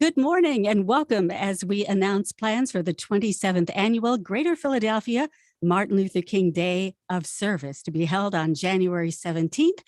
Good morning and welcome as we announce plans for the 27th Annual Greater Philadelphia Martin Luther King Day of Service to be held on January 17th,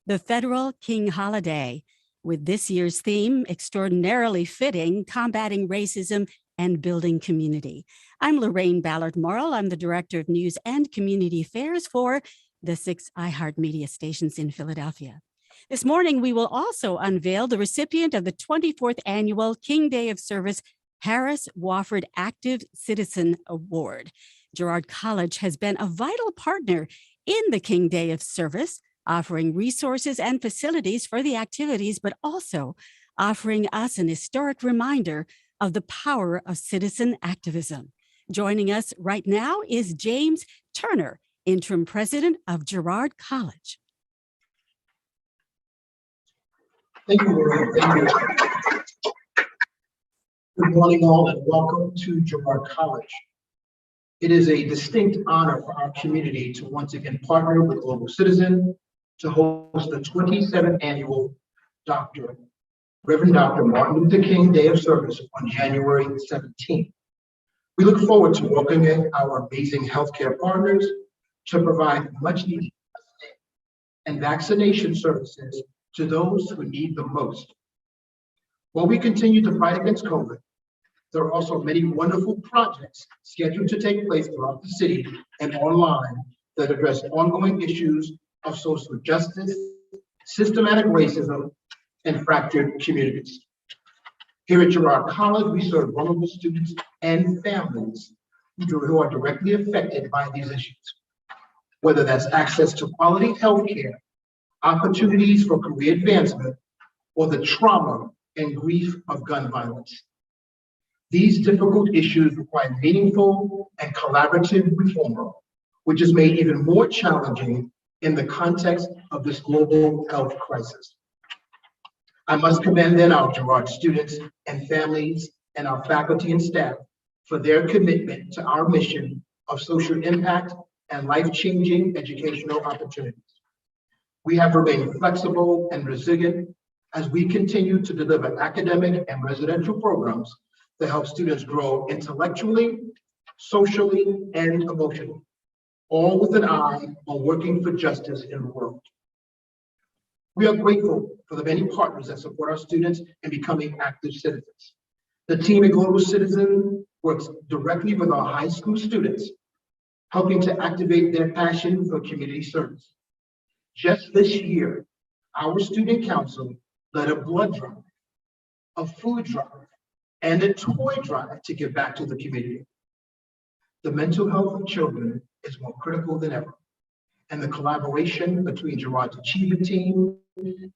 the federal King holiday, with this year's theme extraordinarily fitting, combating racism and building community. I'm Lorraine Ballard-Morrill. I'm the Director of News and Community Affairs for the 6 iHeartMedia stations in Philadelphia. This morning, we will also unveil the recipient of the 24th Annual King Day of Service Harris Wofford Active Citizen Award. Girard College has been a vital partner in the King Day of Service, offering resources and facilities for the activities, but also offering us an historic reminder of the power of citizen activism. Joining us right now is James Turner, interim president of Girard College. Thank you, Lorraine. Thank you. Good morning, all, and welcome to Girard College. It is a distinct honor for our community to once again partner with Global Citizen to host the 27th Annual Reverend Dr. Martin Luther King Day of Service on January 17th. We look forward to welcoming our amazing healthcare partners to provide much-needed and vaccination services to those who need them most. While we continue to fight against COVID, there are also many wonderful projects scheduled to take place throughout the city and online that address ongoing issues of social justice, systematic racism, and fractured communities. Here at Girard College, we serve vulnerable students and families who are directly affected by these issues, whether that's access to quality health care, opportunities for career advancement, or the trauma and grief of gun violence. These difficult issues require meaningful and collaborative reform, which is made even more challenging in the context of this global health crisis. I must commend then our Girard students and families and our faculty and staff for their commitment to our mission of social impact and life-changing educational opportunities. We have remained flexible and resilient as we continue to deliver academic and residential programs that help students grow intellectually, socially, and emotionally, all with an eye on working for justice in the world. We are grateful for the many partners that support our students in becoming active citizens. The team at Global Citizen works directly with our high school students, helping to activate their passion for community service. Just this year, our student council led a blood drive, a food drive, and a toy drive to give back to the community. The mental health of children is more critical than ever, and the collaboration between Girard's Achievement Team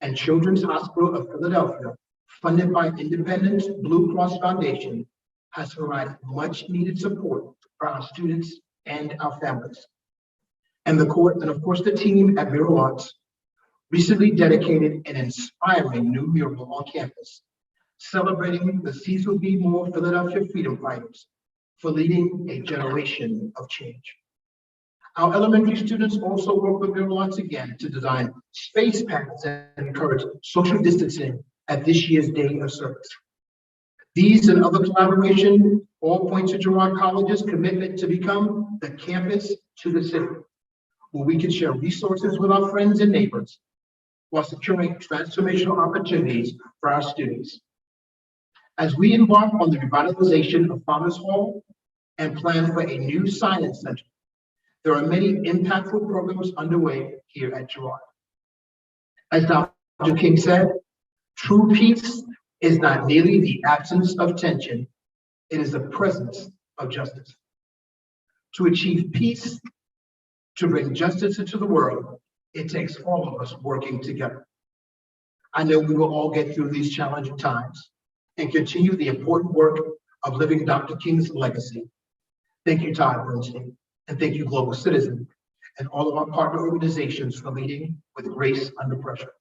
and Children's Hospital of Philadelphia, funded by Independent Blue Cross Foundation, has provided much needed support for our students and our families. And of course, the team at Mural Arts recently dedicated an inspiring new mural on campus, celebrating the Cecil B. Moore Philadelphia freedom fighters for leading a generation of change. Our elementary students also work with Mural Arts again to design space paths and encourage social distancing at this year's Day of Service. These and other collaboration all point to Girard College's commitment to become the campus to the city, where we can share resources with our friends and neighbors while securing transformational opportunities for our students. As we embark on the revitalization of Founders Hall and plan for a new science center, there are many impactful programs underway here at Girard. As Dr. King said, true peace is not merely the absence of tension, it is the presence of justice. To achieve peace, to bring justice into the world, it takes all of us working together. I know we will all get through these challenging times and continue the important work of living Dr. King's legacy. Thank you, Todd Bernstein, and thank you, Global Citizen, and all of our partner organizations for leading with grace under pressure.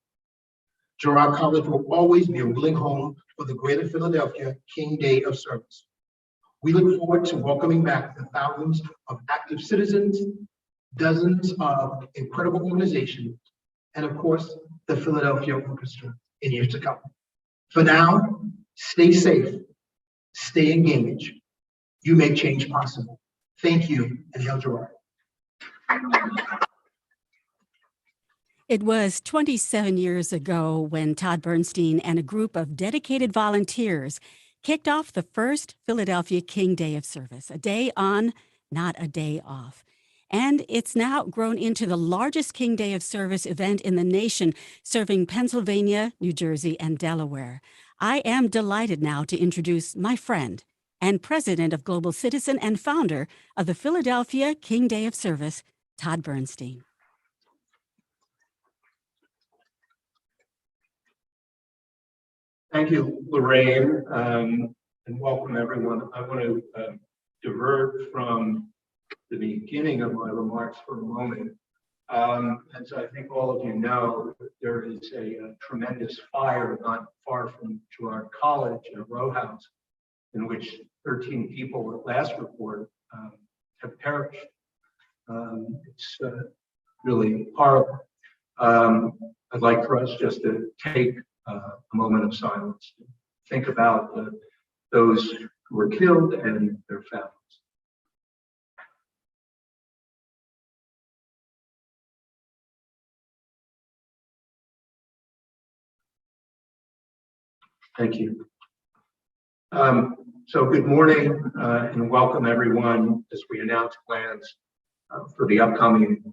Girard College will always be a willing home for the Greater Philadelphia King Day of Service. We look forward to welcoming back the thousands of active citizens, dozens of incredible organizations, and of course, the Philadelphia Orchestra in years to come. For now, stay safe, stay engaged. You make change possible. Thank you, and hail Girard. It was 27 years ago when Todd Bernstein and a group of dedicated volunteers kicked off the first Philadelphia King Day of Service, a day on, not a day off. And it's now grown into the largest King Day of Service event in the nation, serving Pennsylvania, New Jersey, and Delaware. I am delighted now to introduce my friend and president of Global Citizen and founder of the Philadelphia King Day of Service, Todd Bernstein. Thank you, Lorraine, and welcome everyone. I want to divert from the beginning of my remarks for a moment. As I think all of you know, there is a tremendous fire not far from Girard College in a row house in which 13 people at last report have perished. It's really horrible. I'd like for us just to take a moment of silence to think about those who were killed and their families. Thank you. So good morning and welcome everyone as we announce plans for the upcoming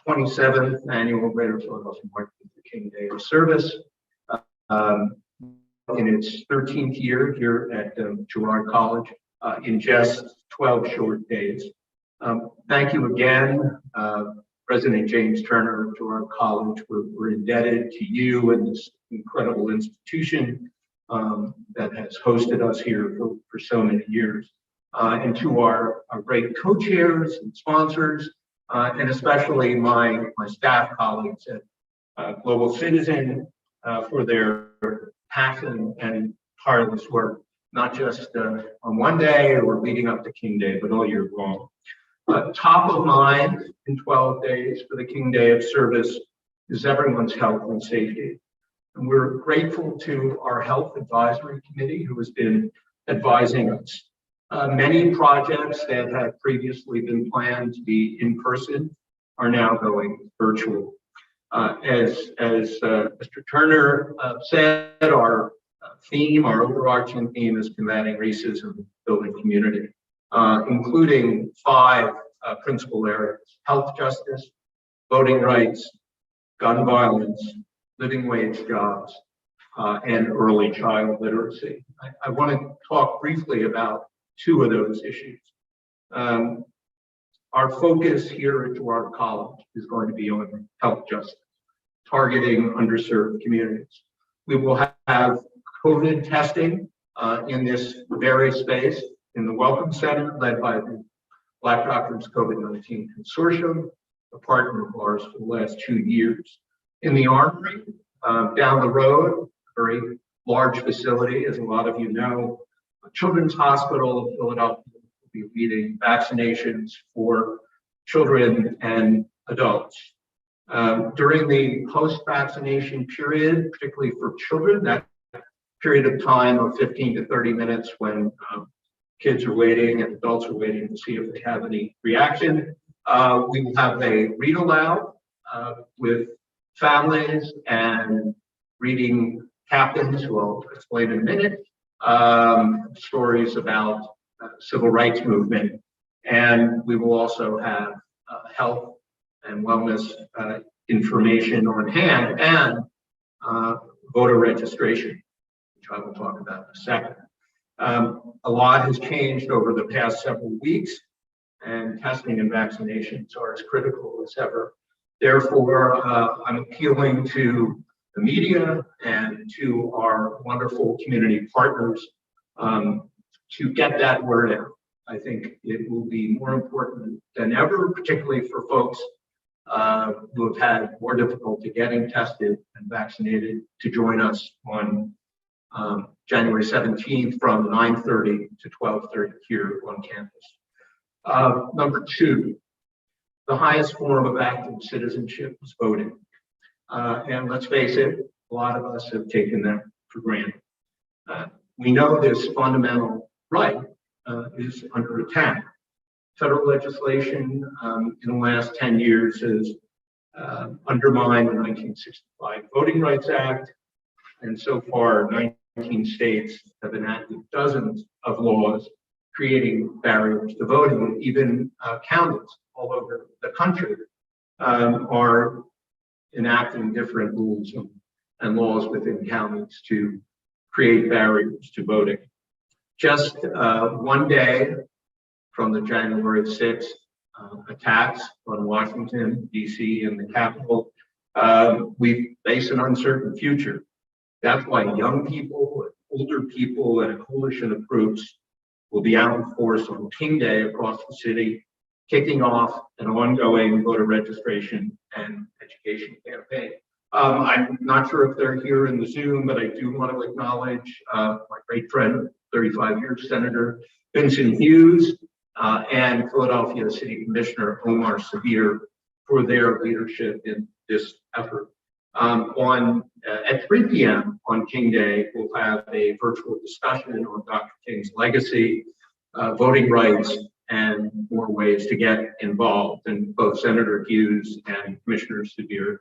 27th annual Greater Philadelphia Martin Luther King Day of Service. In its 13th year here at Girard College in just 12 short days. Thank you again, President James Turner of Girard College. We're indebted to you and this incredible institution that has hosted us here for so many years, and to our great co-chairs and sponsors, and especially my staff colleagues at Global Citizen for their passion and tireless work, not just on one day or leading up to King Day, but all year long. Top of mind in 12 days for the King Day of Service is everyone's health and safety. And we're grateful to our Health Advisory Committee who has been advising us. Many projects that had previously been planned to be in person are now going virtual. As Mr. Turner said, our overarching theme is combating racism, building community, including 5 principal areas: health justice, voting rights, gun violence, living wage jobs, and early child literacy. I want to talk briefly about two of those issues. Our focus here at Girard College is going to be on health justice, targeting underserved communities. We will have COVID testing in this very space in the Welcome Center, led by the Black Doctors COVID-19 Consortium, a partner of ours for the last 2 years. In the Armory, down the road, a very large facility, as a lot of you know, Children's Hospital of Philadelphia will be leading vaccinations for children and adults. During the post-vaccination period, particularly for children, that period of time of 15 to 30 minutes when kids are waiting and adults are waiting to see if they have any reaction, we will have a read aloud with families and reading captains, who I'll explain in a minute, stories about civil rights movement. And we will also have health and wellness information on hand and voter registration, which I will talk about in a second. A lot has changed over the past several weeks, and testing and vaccinations are as critical as ever. Therefore, I'm appealing to the media and to our wonderful community partners to get that word out. I think it will be more important than ever, particularly for folks who have had more difficulty getting tested and vaccinated, to join us on January 17th from 9:30 to 12:30 here on campus. Number two, the highest form of active citizenship is voting. And let's face it, a lot of us have taken that for granted. We know this fundamental right is under attack. Federal legislation in the last 10 years has undermined the 1965 Voting Rights Act, and so far 19 states have enacted dozens of laws creating barriers to voting. Even counties all over the country are enacting different rules and laws within counties to create barriers to voting. Just one day from the January 6th attacks on Washington, D.C. and the Capitol, we face an uncertain future. That's why young people, older people, and a coalition of groups will be out in force on King Day across the city, kicking off an ongoing voter registration and education campaign. I'm not sure if they're here in the Zoom, but I do want to acknowledge my great friend, 35 years, Senator Vincent Hughes, and Philadelphia City Commissioner Omar Sabir for their leadership in this effort. At 3 p.m. on King Day, we'll have a virtual discussion on Dr. King's legacy, voting rights, and more ways to get involved. And both Senator Hughes and Commissioner Sabir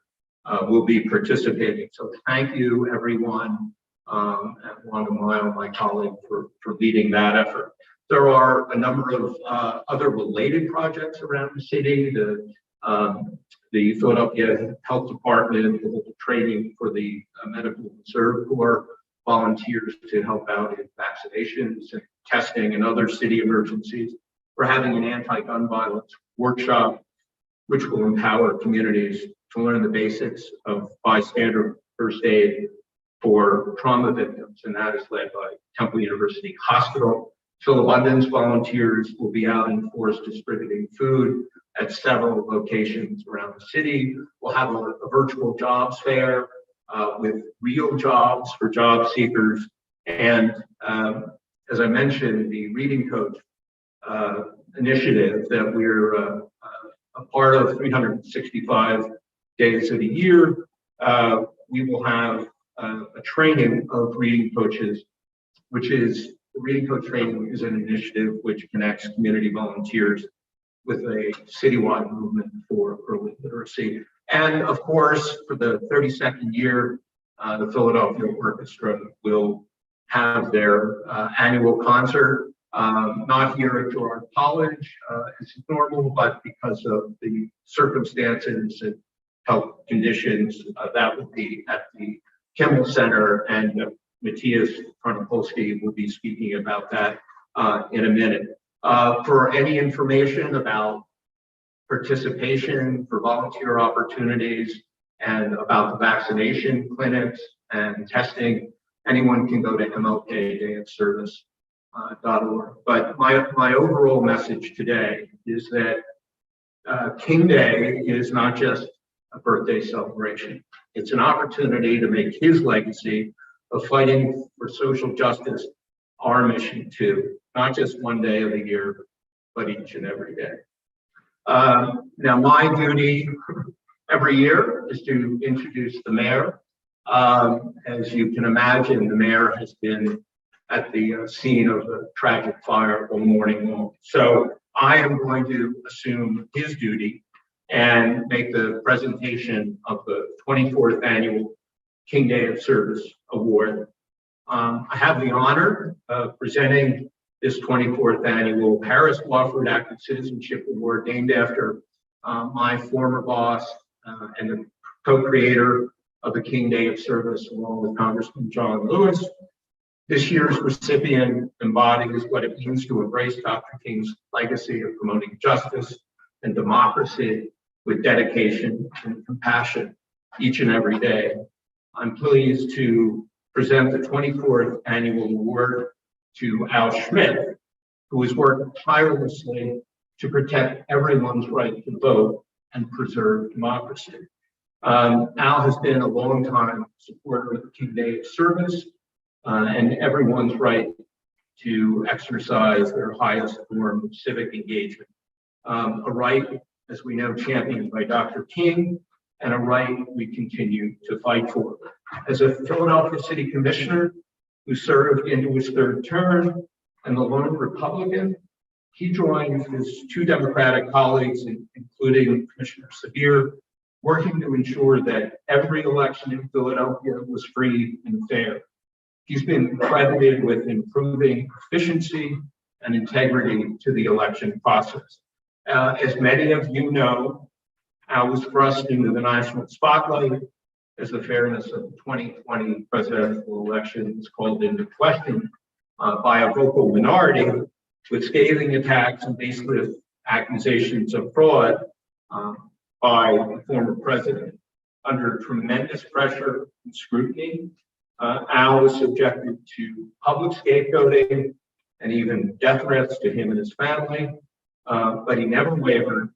will be participating. So thank you, everyone, at Wanda Mile, my colleague, for leading that effort. There are a number of other related projects around the city. The Philadelphia Health Department will hold training for the Medical Reserve Corps volunteers to help out in vaccinations and testing and other city emergencies. We're having an anti-gun violence workshop, which will empower communities to learn the basics of bystander first aid for trauma victims, and that is led by Temple University Hospital. Philabundance volunteers will be out in force distributing food at several locations around the city. We'll have a virtual jobs fair with real jobs for job seekers. And as I mentioned, the Reading Coach initiative that we're a part of 365 days of the year, we will have a training of reading coaches, which is the Reading Coach training is an initiative which connects community volunteers with a citywide movement for early literacy. And of course, for the 32nd year, the Philadelphia Orchestra will have their annual concert, not here at Girard College as normal, but because of the circumstances and health conditions. That will be at the Kimmel Center, and Matthias Chronopolsky will be speaking about that in a minute. For any information about participation, for volunteer opportunities, and about the vaccination clinics and testing, anyone can go to mlkdayofservice.org. But my overall message today is that King Day is not just a birthday celebration. It's an opportunity to make his legacy of fighting for social justice our mission too, not just one day of the year, but each and every day. Now, my duty every year is to introduce the mayor. As you can imagine, the mayor has been at the scene of the tragic fire all morning long. So I am going to assume his duty and make the presentation of the 24th Annual King Day of Service Award. I have the honor of presenting this 24th Annual Harris Wofford Active Citizenship Award, named after my former boss and the co-creator of the King Day of Service, along with Congressman John Lewis. This year's recipient embodies what it means to embrace Dr. King's legacy of promoting justice and democracy with dedication and compassion each and every day. I'm pleased to present the 24th Annual Award to Al Schmidt, who has worked tirelessly to protect everyone's right to vote and preserve democracy. Al has been a longtime supporter of the King Day of Service and everyone's right to exercise their highest form of civic engagement. A right, as we know, championed by Dr. King, and a right we continue to fight for. As a Philadelphia City Commissioner who served into his third term and the lone Republican, he joined his two Democratic colleagues, including Commissioner Sabir, working to ensure that every election in Philadelphia was free and fair. He's been credited with improving efficiency and integrity to the election process. As many of you know, Al was thrust into the national spotlight as the fairness of the 2020 presidential election was called into question by a vocal minority with scathing attacks and baseless accusations of fraud by the former president. Under tremendous pressure and scrutiny, Al was subjected to public scapegoating and even death threats to him and his family, but he never wavered,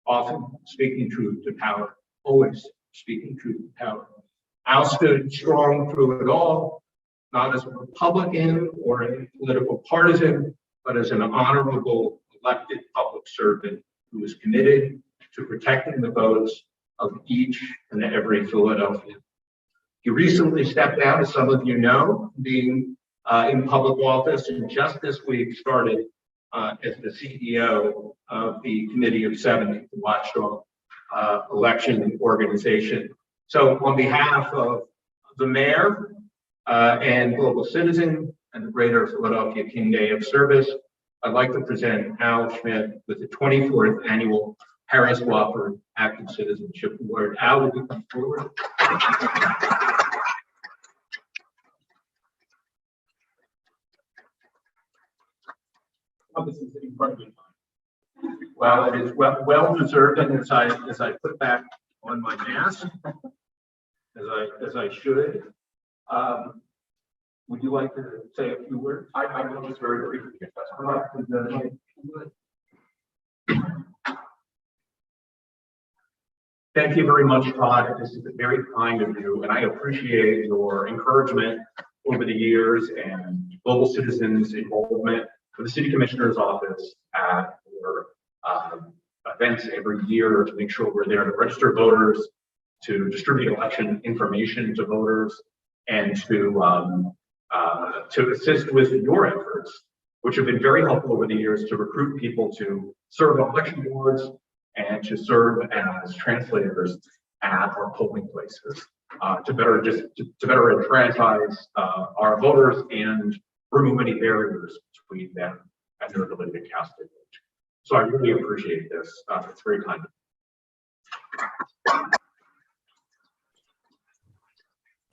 often speaking truth to power, always speaking truth to power. Al stood strong through it all, not as a Republican or a political partisan, but as an honorable elected public servant who was committed to protecting the votes of each and every Philadelphian. He recently stepped down, as some of you know, being in public office, and just this week started as the CEO of the Committee of 70, the watchdog election organization. So on behalf of the mayor and Global Citizen and the Greater Philadelphia King Day of Service, I'd like to present Al Schmidt with the 24th Annual Harris Wofford Active Citizenship Award. Al, would you come forward? Oh, this is incredibly fun. Well, it is well deserved, and as I put back on my mask, as I should. Would you like to say a few words? I will just very briefly. Thank you very much, Todd. This is very kind of you, and I appreciate your encouragement over the years and Global Citizens' involvement for the City Commissioner's Office at events every year to make sure we're there to register voters, to distribute election information to voters, and to assist with your efforts, which have been very helpful over the years to recruit people to serve on election boards and to serve as translators at our polling places to better enfranchise our voters and remove any barriers between them and their ability to cast a vote. So I really appreciate this. It's very kind.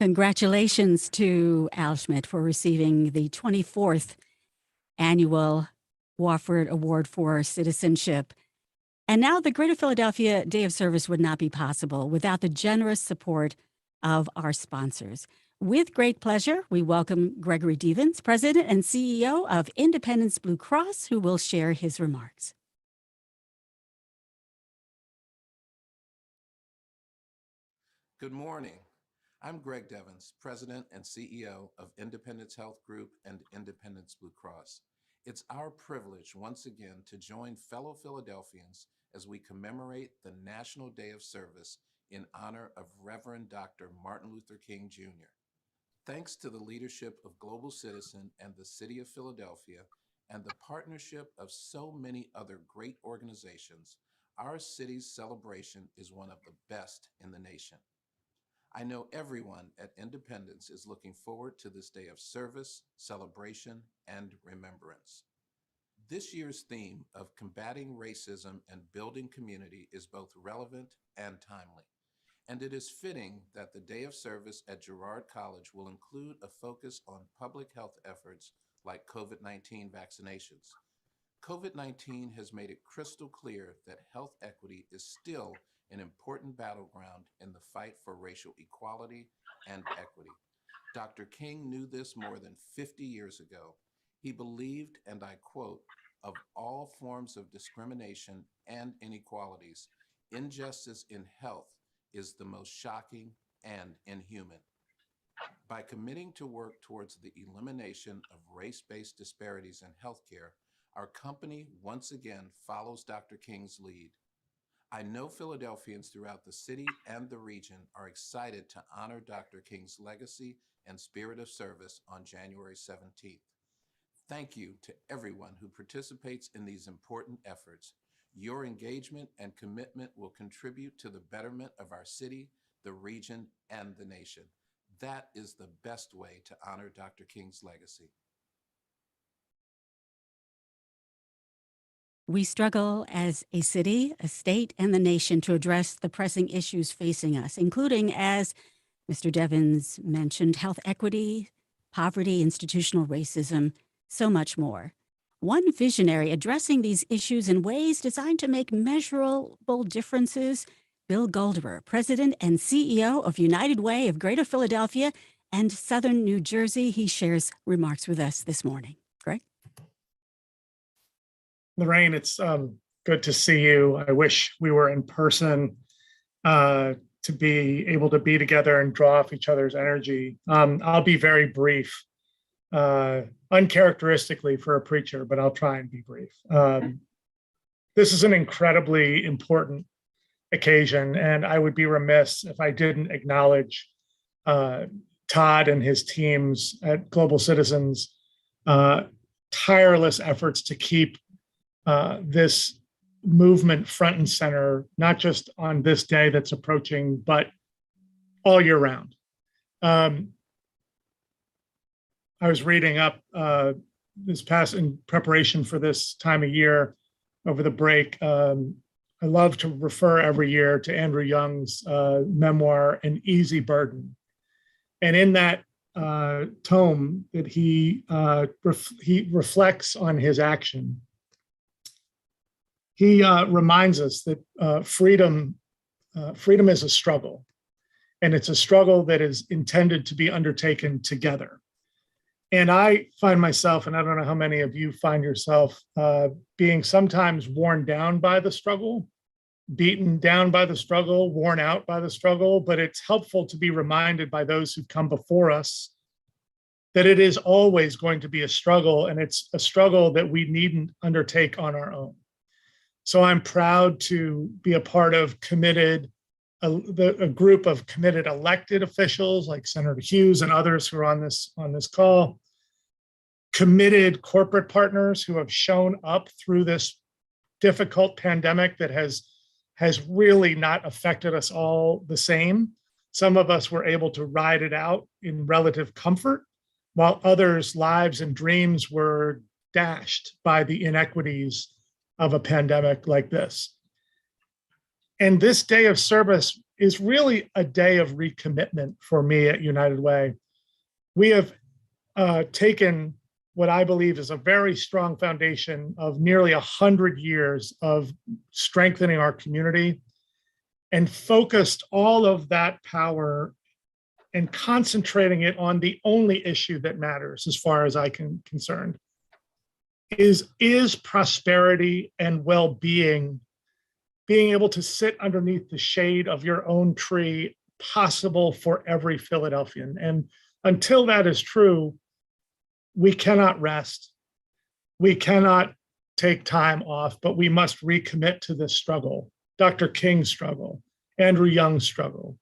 Congratulations to Al Schmidt for receiving the 24th Annual Wofford Award for Citizenship. And now the Greater Philadelphia Day of Service would not be possible without the generous support of our sponsors. With great pleasure, we welcome Gregory Devens, President and CEO of Independence Blue Cross, who will share his remarks. Good morning. I'm Greg Devens, President and CEO of Independence Health Group and Independence Blue Cross. It's our privilege once again to join fellow Philadelphians as we commemorate the National Day of Service in honor of Reverend Dr. Martin Luther King Jr. Thanks to the leadership of Global Citizen and the City of Philadelphia and the partnership of so many other great organizations, our city's celebration is one of the best in the nation. I know everyone at Independence is looking forward to this day of service, celebration, and remembrance. This year's theme of combating racism and building community is both relevant and timely, and it is fitting that the Day of Service at Girard College will include a focus on public health efforts like COVID-19 vaccinations. COVID-19 has made it crystal clear that health equity is still an important battleground in the fight for racial equality and equity. Dr. King knew this more than 50 years ago. He believed, and I quote, "Of all forms of discrimination and inequalities, injustice in health is the most shocking and inhuman." By committing to work towards the elimination of race-based disparities in healthcare, our company once again follows Dr. King's lead. I know Philadelphians throughout the city and the region are excited to honor Dr. King's legacy and spirit of service on January 17th. Thank you to everyone who participates in these important efforts. Your engagement and commitment will contribute to the betterment of our city, the region, and the nation. That is the best way to honor Dr. King's legacy. We struggle as a city, a state, and the nation to address the pressing issues facing us, including, as Mr. Devens mentioned, health equity, poverty, institutional racism, so much more. One visionary addressing these issues in ways designed to make measurable differences, Bill Golderer, President and CEO of United Way of Greater Philadelphia and Southern New Jersey. He shares remarks with us this morning. Greg? Lorraine, it's good to see you. I wish we were in person to be able to be together and draw off each other's energy. I'll be very brief, uncharacteristically for a preacher, but I'll try and be brief. This is an incredibly important occasion, and I would be remiss if I didn't acknowledge Todd and his teams at Global Citizens' tireless efforts to keep this movement front and center, not just on this day that's approaching, but all year round. I was reading up this past in preparation for this time of year over the break. I love to refer every year to Andrew Young's memoir, An Easy Burden. And in that tome that he reflects on his action, he reminds us that freedom is a struggle, and it's a struggle that is intended to be undertaken together. And I find myself, and I don't know how many of you find yourself, being sometimes worn down by the struggle, beaten down by the struggle, worn out by the struggle, but it's helpful to be reminded by those who've come before us that it is always going to be a struggle, and it's a struggle that we needn't undertake on our own. So I'm proud to be a part of a group of committed elected officials like Senator Hughes and others who are on this call, committed corporate partners who have shown up through this difficult pandemic that has really not affected us all the same. Some of us were able to ride it out in relative comfort, while others' lives and dreams were dashed by the inequities of a pandemic like this. And this day of service is really a day of recommitment for me at United Way. We have taken what I believe is a very strong foundation of nearly 100 years of strengthening our community and focused all of that power and concentrating it on the only issue that matters, as far as I can concerned, is prosperity and well-being, being able to sit underneath the shade of your own tree, possible for every Philadelphian. And until that is true, we cannot rest. We cannot take time off, but we must recommit to this struggle. Dr. King's struggle, Andrew Young's struggle,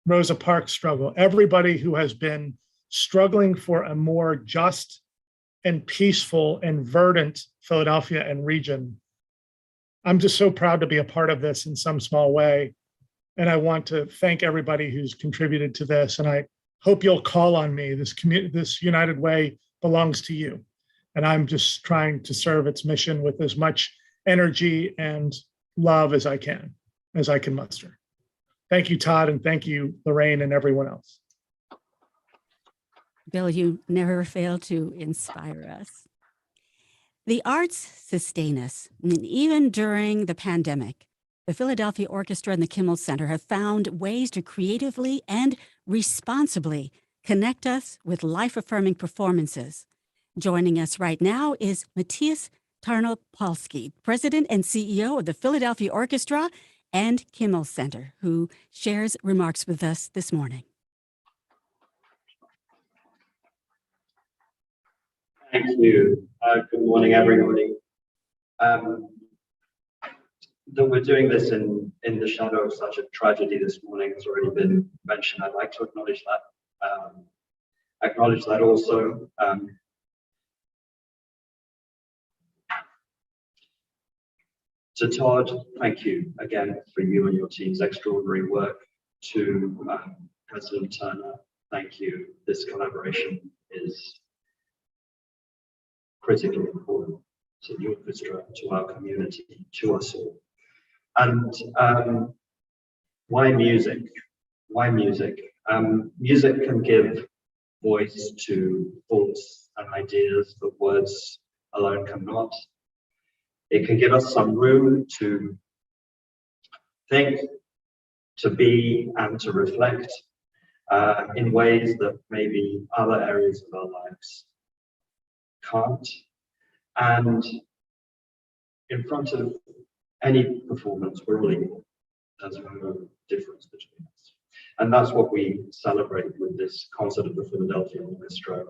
Rosa Parks' struggle, everybody who has been struggling for a more just and peaceful and verdant Philadelphia and region. I'm just so proud to be a part of this in some small way. And I want to thank everybody who's contributed to this. And I hope you'll call on me. This United Way belongs to you. And I'm just trying to serve its mission with as much energy and love as I can muster. Thank you, Todd, and thank you, Lorraine, and everyone else. Bill, you never fail to inspire us. The arts sustain us. And even during the pandemic, the Philadelphia Orchestra and the Kimmel Center have found ways to creatively and responsibly connect us with life-affirming performances. Joining us right now is Matthias Tarnopolsky, President and CEO of the Philadelphia Orchestra and Kimmel Center, who shares remarks with us this morning. Thank you. Good morning, everybody. That we're doing this in the shadow of such a tragedy this morning has already been mentioned. I'd like to acknowledge that. Also. To Todd, thank you again for you and your team's extraordinary work. To President Turner, thank you. This collaboration is critically important to the orchestra, to our community, to us all. And why music? Why music? Music can give voice to thoughts and ideas that words alone cannot. It can give us some room to think, to be, and to reflect in ways that maybe other areas of our lives can't. And in front of any performance, we're all equal. There's no difference between us. And that's what we celebrate with this concert of the Philadelphia Orchestra.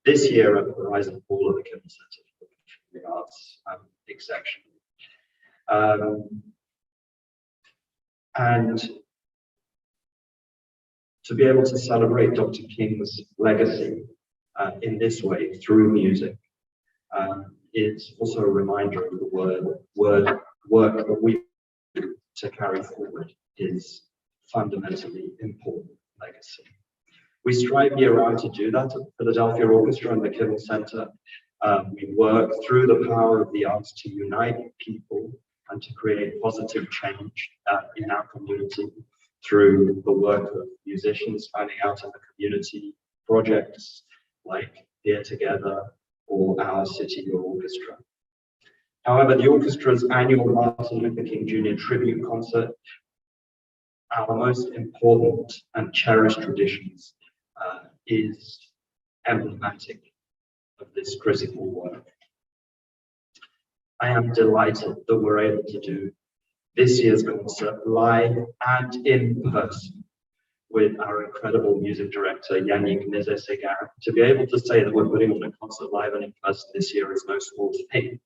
This year at the Horizon Hall of the Kimmel Center for the Arts section. And to be able to celebrate Dr. King's legacy in this way through music is also a reminder of the work that we do to carry forward his fundamentally important legacy. We strive year-round to do that at the Philadelphia Orchestra and the Kimmel Center. We work through the power of the arts to unite people and to create positive change in our community through the work of musicians finding out in the community, projects like Here Together or Our City Orchestra. However, the orchestra's annual Martin Luther King Jr. tribute concert, our most important and cherished traditions, is emblematic of this critical work. I am delighted that we're able to do this year's concert live and in person with our incredible music director, Yannick Nézet-Séguin. To be able to say that we're putting on a concert live and in person this year is no small thing,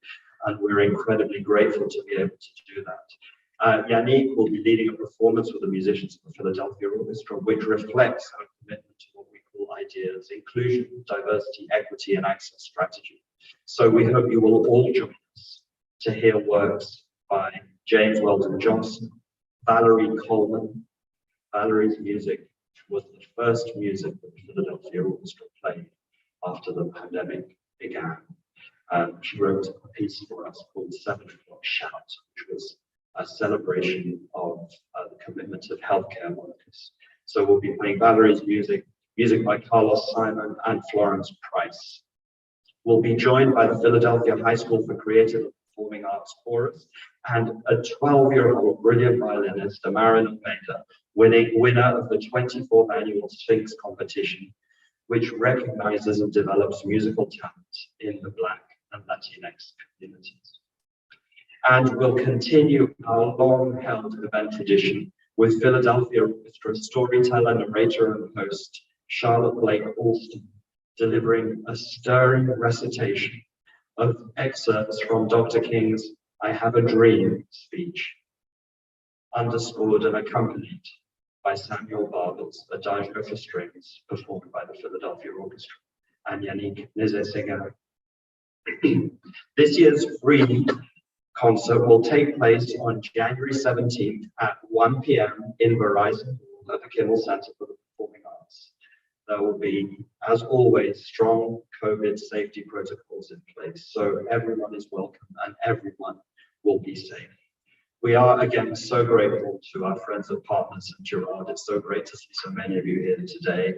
and we're incredibly grateful to be able to do that. Yannick will be leading a performance with the musicians of the Philadelphia Orchestra, which reflects our commitment to what we call ideas, inclusion, diversity, equity, and access strategy. So we hope you will all join us to hear works by James Weldon Johnson, Valerie Coleman. Valerie's music was the first music that the Philadelphia Orchestra played after the pandemic began. She wrote a piece for us called 7 O'Clock Shout, which was a celebration of the commitment of healthcare workers. So we'll be playing Valerie's music by Carlos Simon and Florence Price. We'll be joined by the Philadelphia High School for Creative and Performing Arts Chorus and a 12-year-old brilliant violinist, Amarin Almeida, winner of the 24th annual Sphinx competition, which recognizes and develops musical talent in the Black and Latinx communities. And we'll continue our long-held event tradition with Philadelphia Orchestra storyteller, narrator, and host Charlotte Blake Alston, delivering a stirring recitation of excerpts from Dr. King's I Have a Dream speech, underscored and accompanied by Samuel Barber's Adagio for Strings, performed by the Philadelphia Orchestra, and Yannick Nézet-Séguin. This year's free concert will take place on January 17th at 1 p.m. in Verizon Hall at the Kimmel Center for the Performing Arts. There will be, as always, strong COVID safety protocols in place, so everyone is welcome and everyone will be safe. We are, again, so grateful to our friends and partners at Girard. It's so great to see so many of you here today.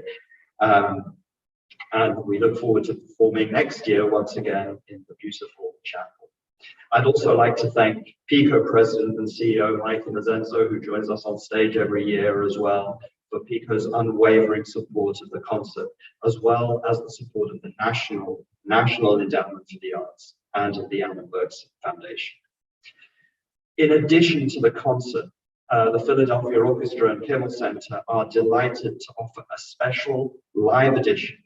And we look forward to performing next year once again in the beautiful chapel. I'd also like to thank PICO President and CEO Mike Innocenzo, who joins us on stage every year as well, for PICO's unwavering support of the concert, as well as the support of the National Endowment for the Arts and the Annenberg Foundation. In addition to the concert, the Philadelphia Orchestra and Kimmel Center are delighted to offer a special live edition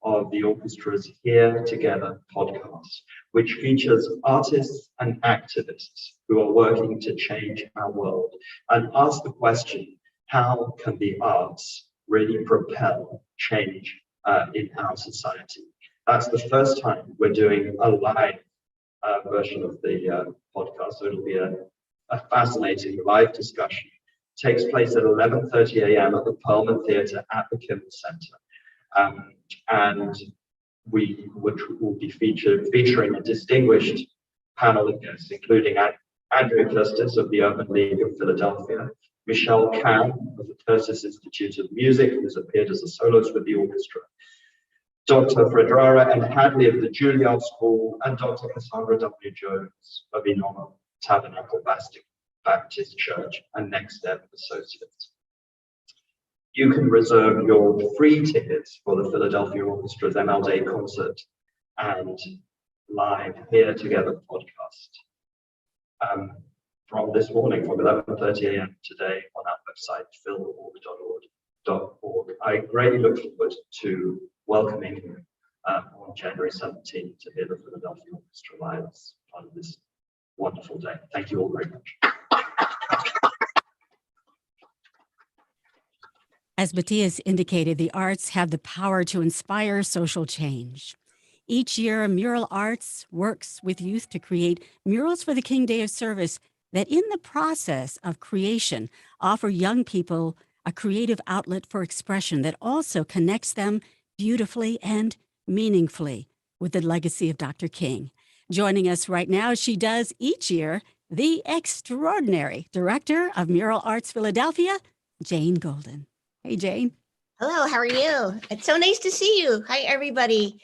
of the orchestra's Here Together podcast, which features artists and activists who are working to change our world and ask the question, how can the arts really propel change in our society? That's the first time we're doing a live version of the podcast, so it'll be a fascinating live discussion. It takes place at 11:30 a.m. at the Perlman Theatre at the Kimmel Center. And which will be featuring a distinguished panel of guests, including Andrea Custis of the Urban League of Philadelphia, Michelle Kahn of the Curtis Institute of Music, who's appeared as a soloist with the orchestra, Dr. Fredrara and Hadley of the Juilliard School, and Dr. Cassandra W. Jones of Enoma Tabernacle Baptist Church and Next Step Associates. You can reserve your free tickets for the Philadelphia Orchestra's ML Day concert and live Here Together podcast from this morning, from 11:30 a.m. today on our website, philorg.org. I greatly look forward to welcoming you on January 17th to hear the Philadelphia Orchestra live as part of this wonderful day. Thank you all very much. As Matthias indicated, the arts have the power to inspire social change. Each year, Mural Arts works with youth to create murals for the King Day of Service that, in the process of creation, offer young people a creative outlet for expression that also connects them beautifully and meaningfully with the legacy of Dr. King. Joining us right now, she does each year, the extraordinary director of Mural Arts Philadelphia, Jane Golden. Hey, Jane. Hello, how are you? It's so nice to see you. Hi, everybody.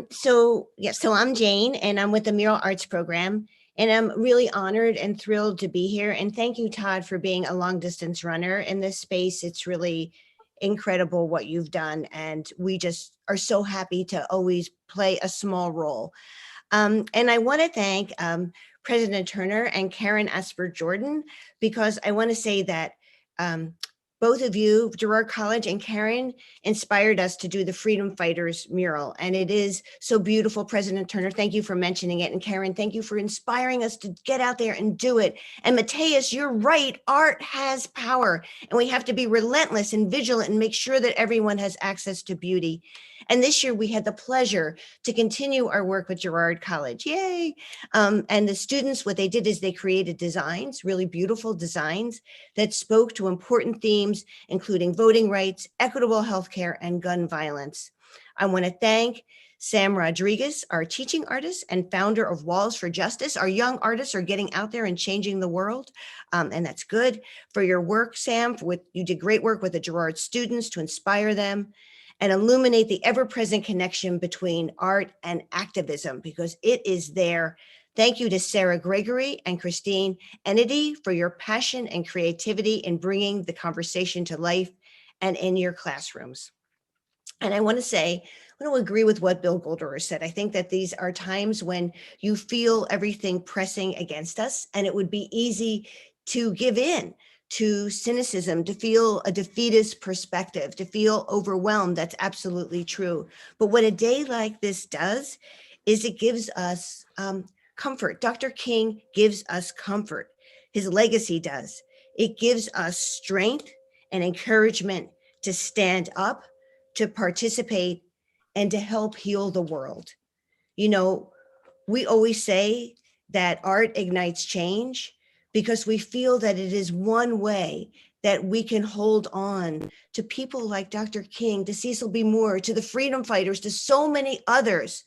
So I'm Jane, and I'm with the Mural Arts Program, and I'm really honored and thrilled to be here. And thank you, Todd, for being a long distance runner in this space. It's really incredible what you've done, and we just are so happy to always play a small role. And I want to thank President Turner and Karen Asper Jordan, because I want to say that both of you, Girard College and Karen, inspired us to do the Freedom Fighters mural. And it is so beautiful. President Turner, thank you for mentioning it. And Karen, thank you for inspiring us to get out there and do it. And Matthias, you're right. Art has power. And we have to be relentless and vigilant and make sure that everyone has access to beauty. And this year we had the pleasure to continue our work with Girard College. Yay. And the students, what they did is they created designs, really beautiful designs that spoke to important themes, including voting rights, equitable healthcare, and gun violence. I want to thank Sam Rodriguez, our teaching artist and founder of Walls for Justice. Our young artists are getting out there and changing the world, and that's good. For your work, Sam, you did great work with the Girard students to inspire them and illuminate the ever-present connection between art and activism, because it is there. Thank you to Sarah Gregory and Christine Enedy for your passion and creativity in bringing the conversation to life and in your classrooms. And I want to agree with what Bill Golderer said. I think that these are times when you feel everything pressing against us, and it would be easy to give in to cynicism, to feel a defeatist perspective, to feel overwhelmed. That's absolutely true. But what a day like this does is it gives us comfort. Dr. King gives us comfort. His legacy does. It gives us strength and encouragement to stand up, to participate, and to help heal the world. You know, we always say that art ignites change because we feel that it is one way that we can hold on to people like Dr. King, to Cecil B. Moore, to the freedom fighters, to so many others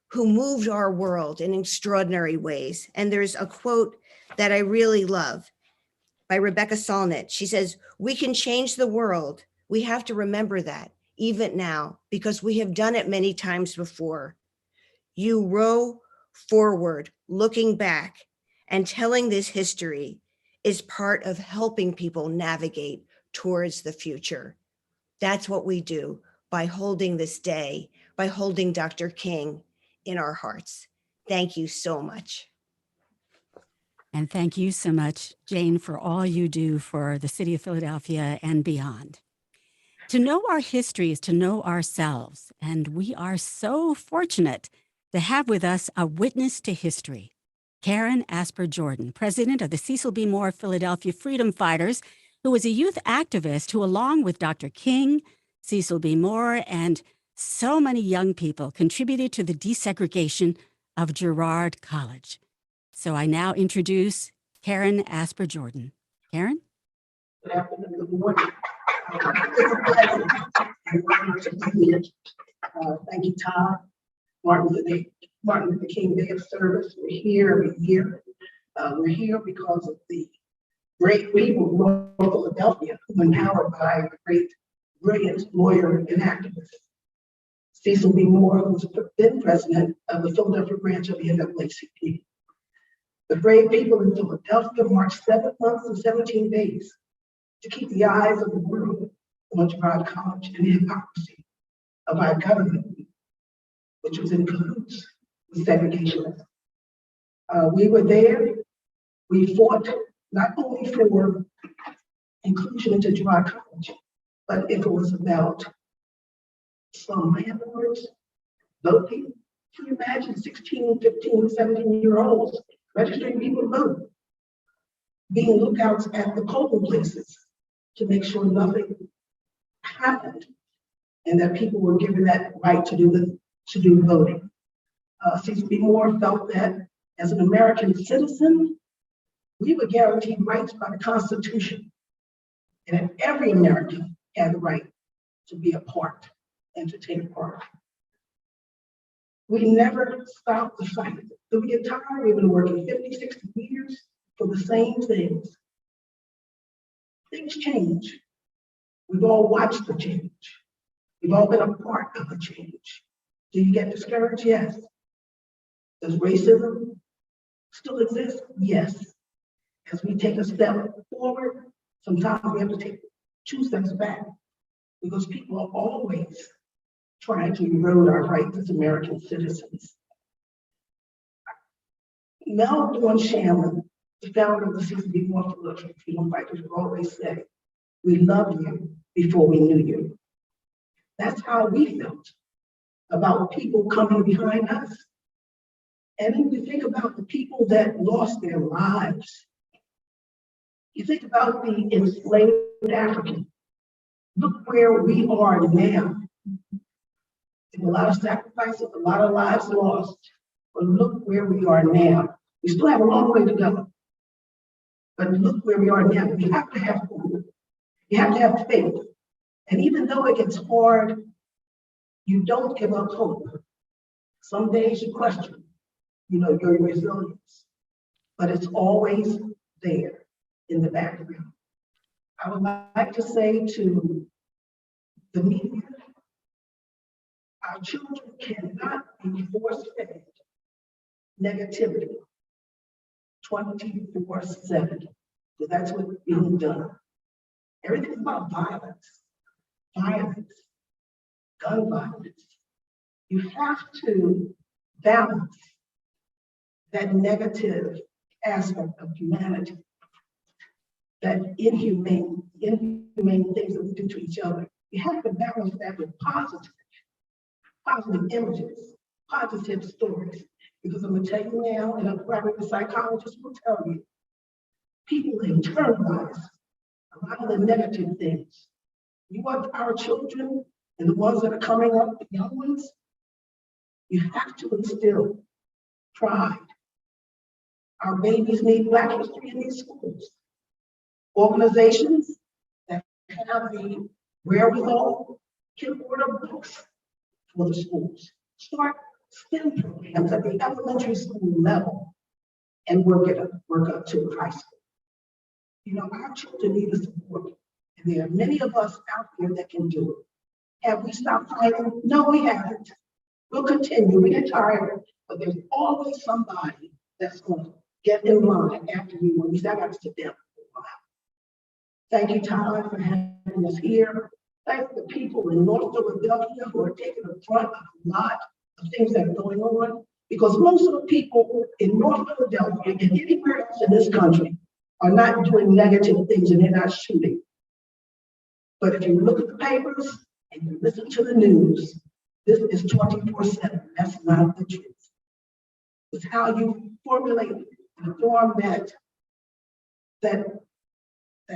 who moved our world in extraordinary ways. And there's a quote that I really love by Rebecca Solnit. She says, "We can change the world. We have to remember that even now, because we have done it many times before. You row forward, looking back and telling this history is part of helping people navigate towards the future." That's what we do by holding this day, by holding Dr. King in our hearts. Thank you so much. And thank you so much, Jane, for all you do for the city of Philadelphia and beyond. To know our history is to know ourselves, and we are so fortunate to have with us a witness to history, Karen Asper Jordan, president of the Cecil B. Moore Philadelphia Freedom Fighters, who was a youth activist who, along with Dr. King, Cecil B. Moore, and so many young people, contributed to the desegregation of Girard College. So I now introduce Karen Asper Jordan. Karen? Good afternoon, good morning. It's a pleasure and honor to be here. Thank you, Todd. Martin Luther King Day of Service. We're here every year. We're here because of the great people of North Philadelphia who were empowered by a great, brilliant lawyer and activist, Cecil B. Moore, who was then president of the Philadelphia branch of the NAACP. The brave people in Philadelphia marched 7 months and 17 days to keep the eyes of the world on Girard College and the hypocrisy of our government, which was in cahoots with segregationists. We were there. We fought not only for inclusion into Girard College, but if it was about some landlords voting, can you imagine 16, 15, 17-year-olds registering people to vote, being lookouts at the polling places to make sure nothing happened and that people were given that right to do voting. Cecil B. Moore felt that as an American citizen, we were guaranteed rights by the Constitution, and that every American had the right to be a part and to take part. We never stopped the fight. So we get tired. We've been working 50, 60 years for the same things. Things change. We've all watched the change. We've all been a part of the change. Do you get discouraged? Yes. Does racism still exist? Yes. As we take a step forward, sometimes we have to take 2 steps back because people are always trying to erode our rights as American citizens. Mel Dawn Shanlon, the founder of the Cecil B. Moore Philadelphia Freedom Fighters, would always say, "We loved you before we knew you." That's how we felt about people coming behind us. And when you think about the people that lost their lives, you think about the enslaved African. Look where we are now. A lot of sacrifices, a lot of lives lost, but look where we are now. We still have a long way to go, but look where we are now. You have to have hope. You have to have faith. And even though it gets hard, You don't give up hope. Some days you question, your resilience, but it's always there in the background. I would like to say to the media, our children cannot be force-fed negativity 24/7, because that's what's being done. Everything's about violence, gun violence. You have to balance that negative aspect of humanity, that inhumane things that we do to each other. You have to balance that with positive images, positive stories. Because I'm gonna tell you now, and probably the psychologist will tell you, people internalize a lot of the negative things. You want our children and the ones that are coming up, the young ones, you have to instill pride. Our babies need Black history in these schools. Organizations that have the wherewithal can order books for the schools. Start STEM programs at the elementary school level and work up to high school. Our children need the support, and there are many of us out there that can do it. Have we stopped fighting? No, we haven't. We'll continue. We get tired, but there's always somebody that's going to get in line after you when we got to sit down for a while. Thank you, Todd, for having us here. Thank the people in North Philadelphia who are taking the front of a lot of things that are going on, because most of the people in North Philadelphia and anywhere else in this country are not doing negative things and they're not shooting. But if you look at the papers and you listen to the news, this is 24/7. That's not the truth. It's how you formulate and form that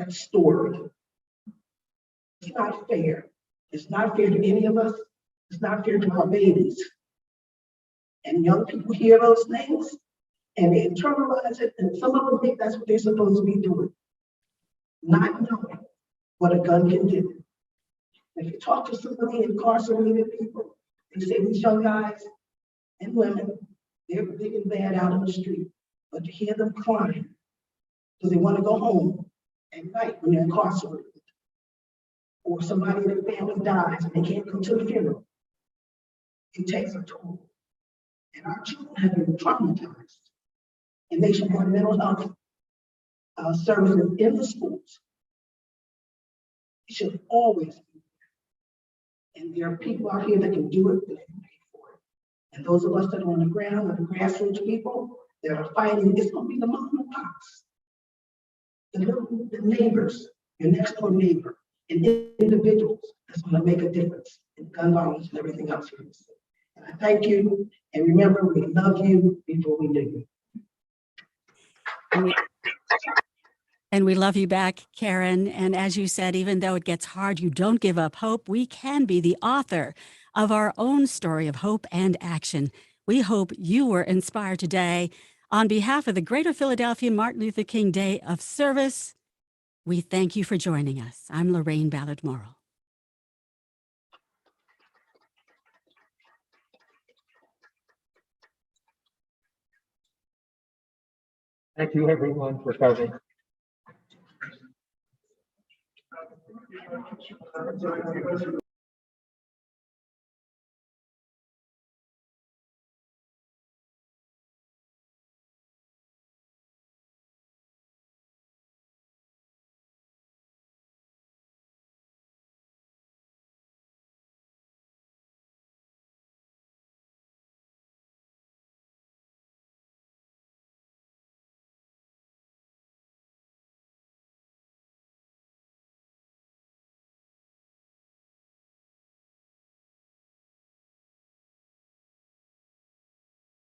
story. It's not fair. It's not fair to any of us. It's not fair to our babies. And young people hear those things and they internalize it, and some of them think that's what they're supposed to be doing, not knowing what a gun can do. If you talk to some of the incarcerated people, they say these young guys and women, they're big and bad out on the street, but to hear them crying because they want to go home at night when they're incarcerated, or somebody in their family dies and they can't go to the funeral, it takes a toll. And our children have been traumatized, and they should have mental health services in the schools. It should always be there. And there are people out here that can do it, that can pay for it. And those of us that are on the ground, the grassroots people that are fighting, it's going to be the mom and pops, the neighbors, your next door neighbor, and individuals that's going to make a difference in gun violence and everything else here in the city. And I thank you, and remember, we love you before we knew you. And we love you back, Karen. And as you said, even though it gets hard, you don't give up hope. We can be the author of our own story of hope and action. We hope you were inspired today. On behalf of the Greater Philadelphia Martin Luther King Day of Service, we thank you for joining us. I'm Lorraine Ballard-Morrill. Thank you, everyone, for coming.